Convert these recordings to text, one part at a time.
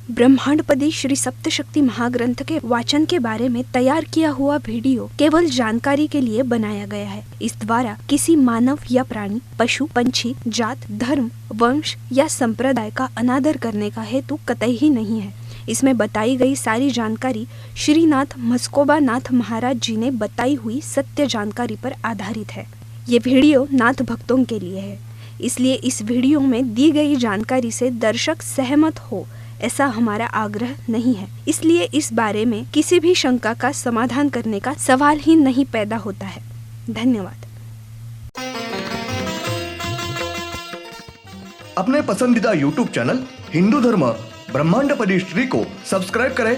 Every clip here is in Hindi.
ब्रह्मांडपदी श्री सप्तशक्ति महाग्रंथ के वाचन के बारे में तैयार किया हुआ वीडियो केवल जानकारी के लिए बनाया गया है। इस द्वारा किसी मानव या प्राणी, पशु, पंछी, जात, धर्म, वंश या संप्रदाय का अनादर करने का हेतु कतई ही नहीं है। इसमें बताई गई सारी जानकारी श्रीनाथ मस्कोबा नाथ महाराज जी ने बताई हुई सत्य जानकारी पर आधारित है। ये वीडियो नाथ भक्तों के लिए है, इसलिए इस वीडियो में दी गई जानकारी से दर्शक सहमत हो ऐसा हमारा आग्रह नहीं है। इसलिए इस बारे में किसी भी शंका का समाधान करने का सवाल ही नहीं पैदा होता है। धन्यवाद। अपने पसंदीदा YouTube चैनल हिंदू धर्म ब्रह्मांडपदी श्री को सब्सक्राइब करें,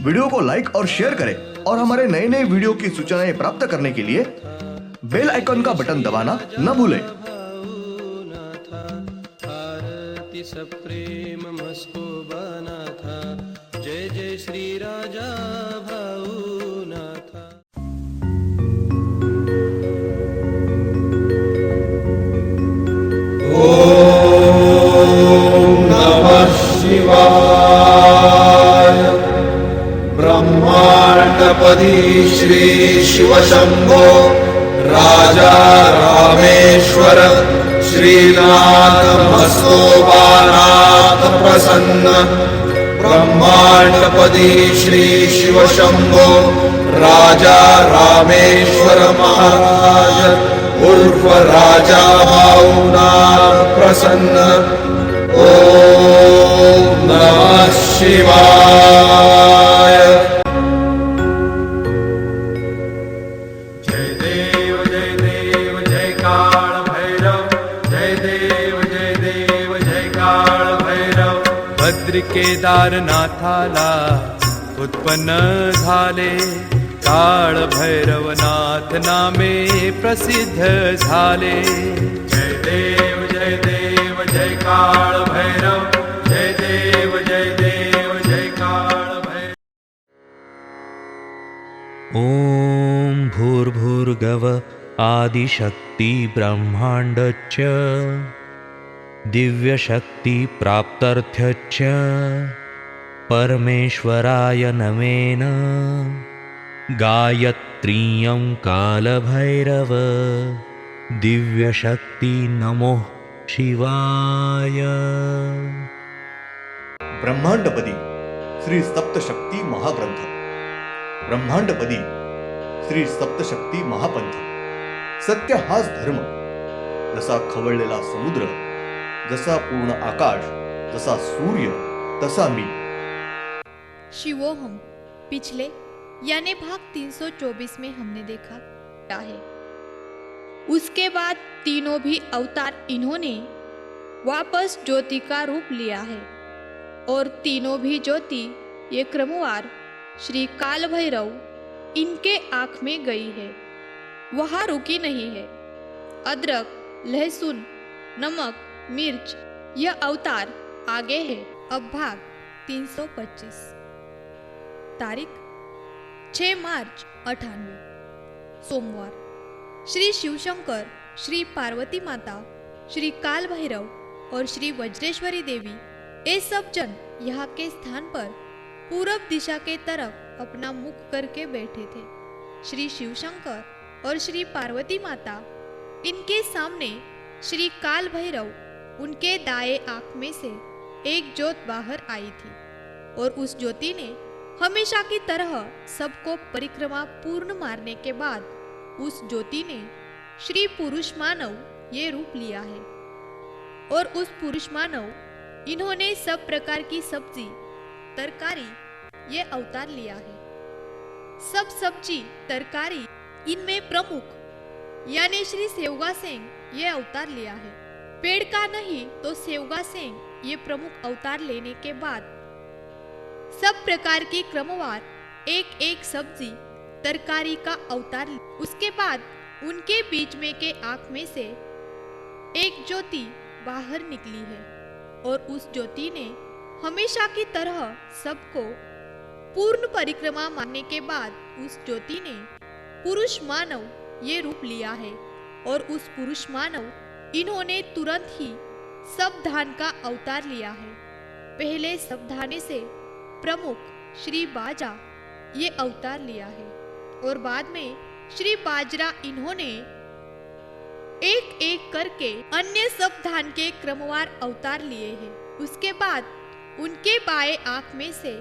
वीडियो को लाइक और शेयर करें और हमारे नए नए वीडियो की सूचनाएं प्राप्त करने के लिए बेल आइकन का बटन दबाना न भूलें। प्रेम मस्कोबा नाथा, जय जय श्री राजा भाऊ नाथा। ओम नमः शिवाय। ब्रह्मांडपदी श्री शिव शंभो राजा रामेश्वर श्रीनाथ मस्कोबानाथ प्रसन्न। ब्रह्मांडपदी श्री शिव शंभो राजा रामेश्वर महाराज उर्फ राजा भाऊनाथ प्रसन्न। ओम नमः शिवाय। जय देव जय देव जय काल भैरव, जय देव जय देव जय काल भैरव। भद्र केदारनाथाला उत्पन्न झाले, काळ भैरवनाथ नामे प्रसिद्ध झाले। जय देव जय काल भैरव, जय देव जय काल भैरव। ॐ भूर्भुर्गव आदिशक्ति ब्रह्माण्डच्च दिव्यशक्तिप्राप्त्यर्थच्च परमेश्वराय नमेन। गायत्रीयं कालभैरव दिव्यशक्ति नमो शिवाय। ब्रह्मांडपदी श्री सप्तशक्ती महाग्रंथ, ब्रह्मांडपदी श्री सप्तशक्ती महापंथ। सत्य हाच धर्म, जसा खवळलेला समुद्र, जसा पूर्ण आकाश, जसा सूर्य, तसा मी। शिवोहम पिछले यानी भाग 324 में हमने देखा है। उसके बाद तीनों भी अवतार इन्होंने वापस ज्योति का रूप लिया है और तीनों भी ज्योति ये क्रमवार श्री काल भैरव इनके आँख में गई है, वहाँ रुकी नहीं है। अदरक, लहसुन, नमक, मिर्च यह अवतार आगे है। अब भाग 325 तारीख 6 मार्च 98 सोमवार। श्री शिवशंकर, श्री पार्वती माता, श्री काल भैरव और श्री वज्रेश्वरी देवी ये सब जन यहाँ के स्थान पर पूरब दिशा के तरफ अपना मुख करके बैठे थे। श्री शिवशंकर और श्री पार्वती माता इनके सामने, श्री काल भैरव उनके दाएं आंख में से एक ज्योत बाहर आई थी और उस ज्योति ने हमेशा की तरह सबको परिक्रमा पूर्ण मारने के बाद उस ज्योति ने श्री पुरुष मानव ये रूप लिया है और उस पुरुष मानव इन्होंने सब प्रकार की सब्जी, तरकारी ये अवतार लिया है। सब सब्जी, तरकारी इनमें प्रमुख यानी श्री सेवगा सेंग ये अवतार लिया है। पेड़ का नहीं तो सेवगा सेंग ये प्रमुख अवतार लेने के बाद सब प्रकार की क्रमवार एक एक सब्जी, तरकारी का अवतार। उसके बाद उनके बीच में के आंख में से एक ज्योति बाहर निकली है और उस ज्योति ने हमेशा की तरह सबको पूर्ण परिक्रमा मारने के बाद उस ज्योति ने पुरुष मानव ये रूप लिया है और उस पुरुष मानव इन्होंने तुरंत ही सब धान का अवतार लिया है पहले सावधानी से प्रमुख श्री बाजा ये अवतार लिया है और बाद में श्री बाजरा इन्होंने एक एक करके अन्य सब धान के क्रमवार अवतार लिए हैं। उसके बाद उनके बाएं आंख में से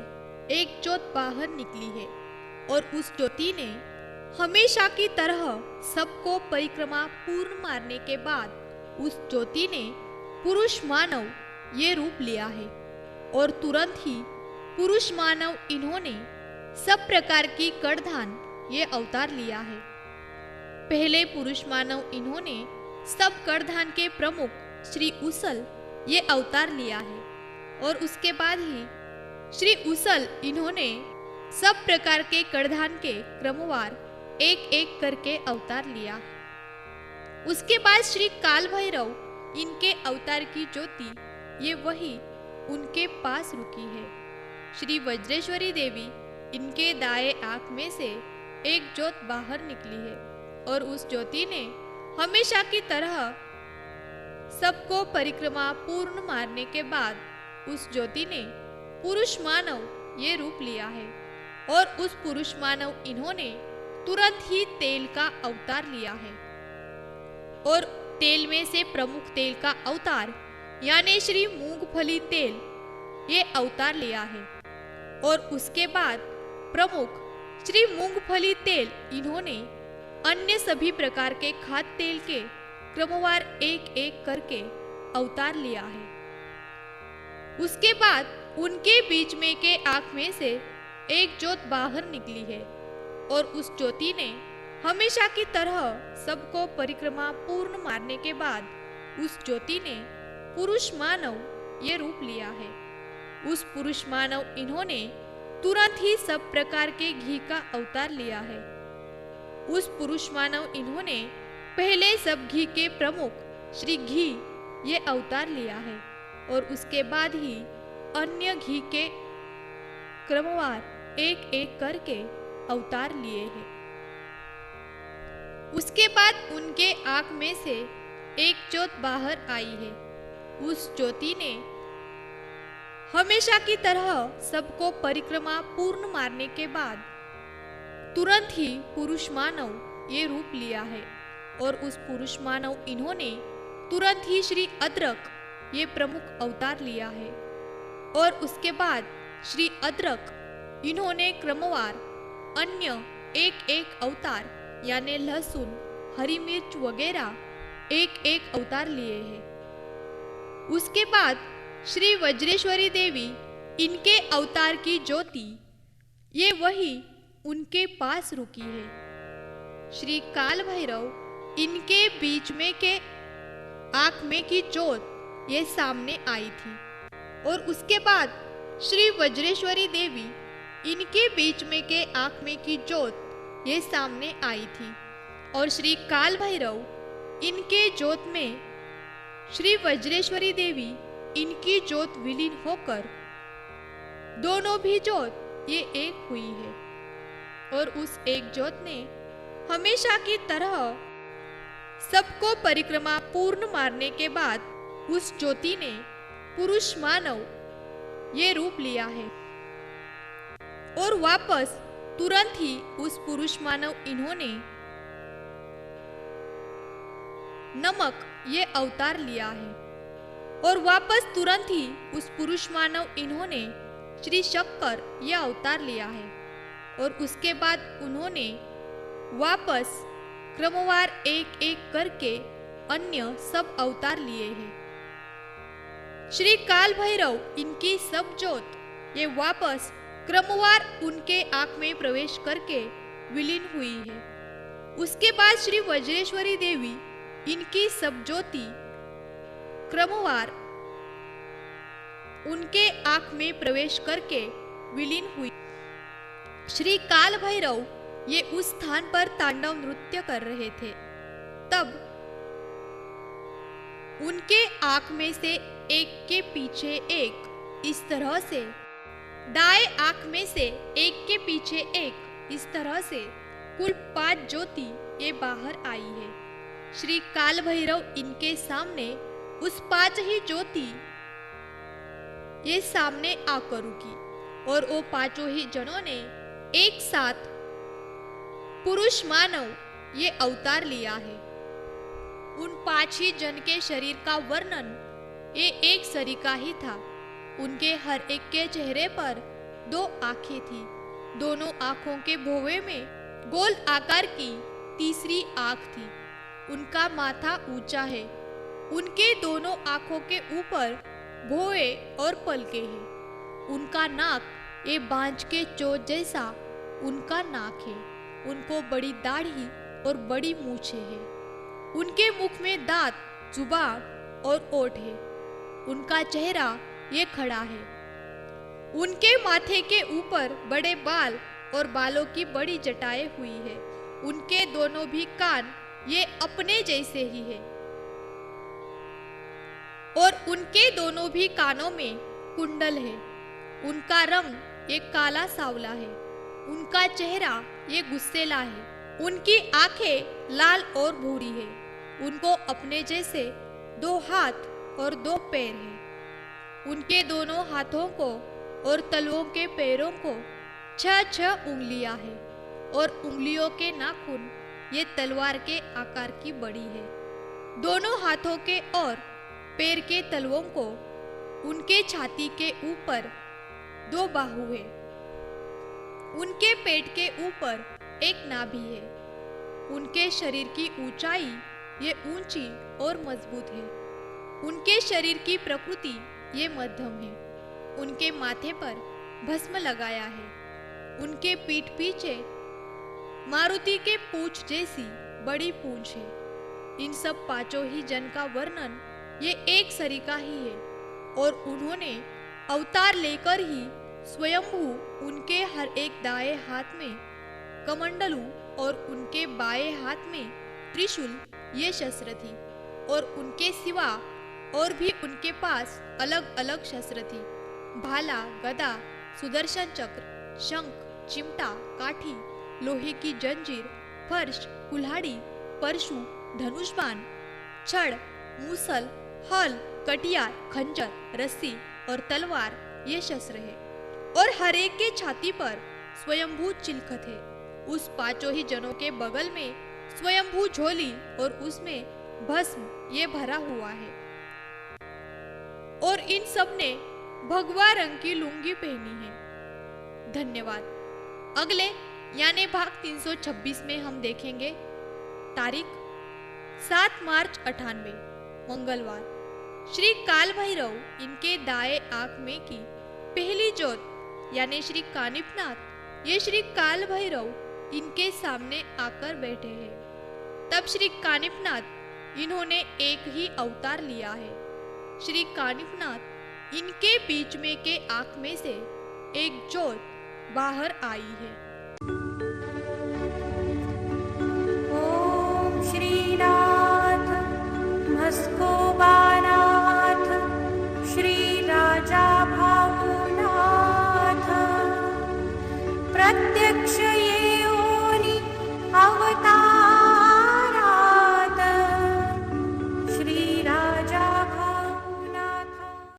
एक ज्योत बाहर निकली है और उस ज्योति ने हमेशा की तरह सबको परिक्रमा पूर्ण मारने के बाद उस ज्योति ने पुरुष मानव ये रूप लिया है और तुरंत ही पुरुष मानव इन्होंने सब प्रकार की कड़धान ये अवतार लिया है। पहले पुरुष मानव इन्होंने सब कड़धान के प्रमुख श्री उसल ये अवतार लिया है और उसके बाद ही श्री उसल इन्होंने सब प्रकार के कड़धान के क्रमवार एक एक करके अवतार लिया। उसके बाद श्री काल भैरव इनके अवतार की ज्योति ये वही उनके पास रुकी है। श्री वज्रेश्वरी देवी इनके दाएं आंख में से एक ज्योत बाहर निकली है और उस ज्योति ने हमेशा की तरह सबको परिक्रमा पूर्ण मारने के बाद उस ज्योति ने पुरुष मानव ये रूप लिया है और उस पुरुष मानव इन्होंने तुरंत ही तेल का अवतार लिया है और तेल में से प्रमुख तेल का अवतार यानी श्री मूंगफली तेल ये अवतार लिया है और उसके बाद प्रमुख श्री मूंगफली तेल इन्होंने अन्य सभी प्रकार के खाद्य तेल के क्रमवार एक एक करके अवतार लिया है। उसके बाद उनके बीच में के आंख में से एक ज्योत बाहर निकली है और उस ज्योति ने हमेशा की तरह सबको परिक्रमा पूर्ण मारने के बाद उस ज्योति ने पुरुष मानव ये रूप लिया है। उस पुरुष मानव इन्होंने तुरंत ही सब प्रकार के घी का अवतार लिया है। उस पुरुष मानव इन्होंने पहले सब घी के प्रमुख श्री घी ये अवतार लिया है और उसके बाद ही अन्य घी के क्रमवार एक एक करके अवतार लिए हैं। उसके बाद उनके आंख में से एक ज्योत बाहर आई है। उस ज्योति ने हमेशा की तरह सबको परिक्रमा पूर्ण मारने के बाद तुरंत ही पुरुष मानव ये रूप लिया है और उस पुरुष मानव इन्होंने तुरंत ही श्री अदरक ये प्रमुख अवतार लिया है और उसके बाद श्री अदरक इन्होंने क्रमवार अन्य एक एक अवतार यानी लहसुन हरी मिर्च वगैरह एक एक अवतार लिए हैं। उसके बाद श्री वज्रेश्वरी देवी इनके अवतार की ज्योति ये वही उनके पास रुकी है। श्री काल भैरव इनके बीच में के आंख में की ज्योत ये सामने आई थी और उसके बाद श्री वज्रेश्वरी देवी इनके बीच में के आंख में की ज्योत ये सामने आई थी और श्री काल भैरव इनके ज्योत में श्री वज्रेश्वरी देवी इनकी ज्योत विलीन होकर दोनों भी ज्योत ये एक हुई है और उस एक ज्योत ने हमेशा की तरह सबको परिक्रमा पूर्ण मारने के बाद उस ज्योति ने पुरुष मानव ये रूप लिया है और वापस तुरंत ही उस पुरुष मानव इन्होंने नमक ये अवतार लिया है और वापस तुरंत ही उस पुरुष मानव इन्होंने श्री शक्कर ये अवतार लिया है और उसके बाद उन्होंने वापस क्रमवार एक एक करके अन्य सब अवतार लिए हैं। श्री काल भैरव इनकी सब ज्योत ये वापस क्रमवार उनके आंख में प्रवेश करके विलीन हुई है। उसके बाद श्री वज्रेश्वरी देवी इनकी सब ज्योति क्रमवार उनके आंख में प्रवेश करके विलीन हुई। श्री काल भैरव ये उस स्थान पर तांडव नृत्य कर रहे थे। तब उनके आंख में से एक के पीछे एक इस तरह से, दाएं आंख में से एक के पीछे एक इस तरह से कुल 5 ज्योति ये बाहर आई है। श्री काल भैरव इनके सामने उस 5 ही ज्योति ये सामने आकर रुकी और वो पांचों ही जनों ने एक साथ पुरुष मानव ये अवतार लिया है। उन 5 ही जन के शरीर का वर्णन ये एक सरिका ही था। उनके हर एक के चेहरे पर 2 आंखें थी। दोनों आंखों के भौवे में गोल आकार की तीसरी आंख थी। उनका माथा ऊंचा है। उनके दोनों आंखों के ऊपर भौवे और पलके हैं। उनका नाक ये बांझ के चोच जैसा उनका नाक है। उनको बड़ी दाढ़ी और बड़ी मूछें हैं। उनके मुख में दांत, जुबान और ओठ है। उनका चेहरा ये खड़ा है। उनके माथे के ऊपर बड़े बाल और बालों की बड़ी जटाएं हुई है। उनके दोनों भी कान ये अपने जैसे ही है और उनके दोनों भी कानों में कुंडल है। उनका रंग ये काला सावला है। उनका चेहरा ये गुस्सेला है। उनकी आंखें लाल और भूरी है। उनको अपने जैसे 2 हाथ और 2 पैर हैं। उनके दोनों हाथों को और तलवों के पैरों को 6 उंगलियां हैं और उंगलियों के नाखून ये तलवार के आकार की बड़ी है। दोनों हाथों के और पैर के तलवों को उनके छाती के ऊपर 2 बाहु है। उनके पेट के ऊपर एक नाभि है। उनके शरीर की ऊंचाई ये ऊंची और मजबूत है। उनके शरीर की प्रकृति ये मध्यम है। उनके माथे पर भस्म लगाया है। उनके पीठ पीछे मारुति के पूंछ जैसी बड़ी पूंछ है। इन सब 5 ही जन का वर्णन ये एक सरिका ही है और उन्होंने अवतार लेकर ही स्वयंभू उनके हर एक दाएं हाथ में कमंडलू और उनके बाएं हाथ में त्रिशूल ये शस्त्र थी और उनके सिवा और भी उनके पास अलग अलग शस्त्र थी। भाला, गदा, सुदर्शन चक्र, शंख, चिमटा, काठी, लोहे की जंजीर, फर्श, कुल्हाड़ी, परशु, धनुष्बाण, छड़, मूसल, हल, कटियार, खंजर, रस्सी और तलवार ये शस्त्र है और हर एक के छाती पर स्वयंभू चिलखत है। उस 5 ही जनों के बगल में स्वयंभू झोली और उसमें भस्म ये भरा हुआ है और इन सब ने भगवा रंग की लुंगी पहनी है। धन्यवाद। अगले यानी भाग 326 में हम देखेंगे तारीख 7 मार्च 98 मंगलवार। श्री काल भैरव इनके दाएं आंख में की पहली ज्योत यानी श्री कानिफनाथ ये श्री काल भैरव इनके सामने आकर बैठे हैं। तब श्री कानिफनाथ इन्होंने एक ही अवतार लिया है। श्री कानिफनाथ इनके बीच में के आंख में से एक ज्योत बाहर आई है। ओम श्रीनाथ मस्कोबानाथ श्री राजा भावनाथ प्रत्यक्ष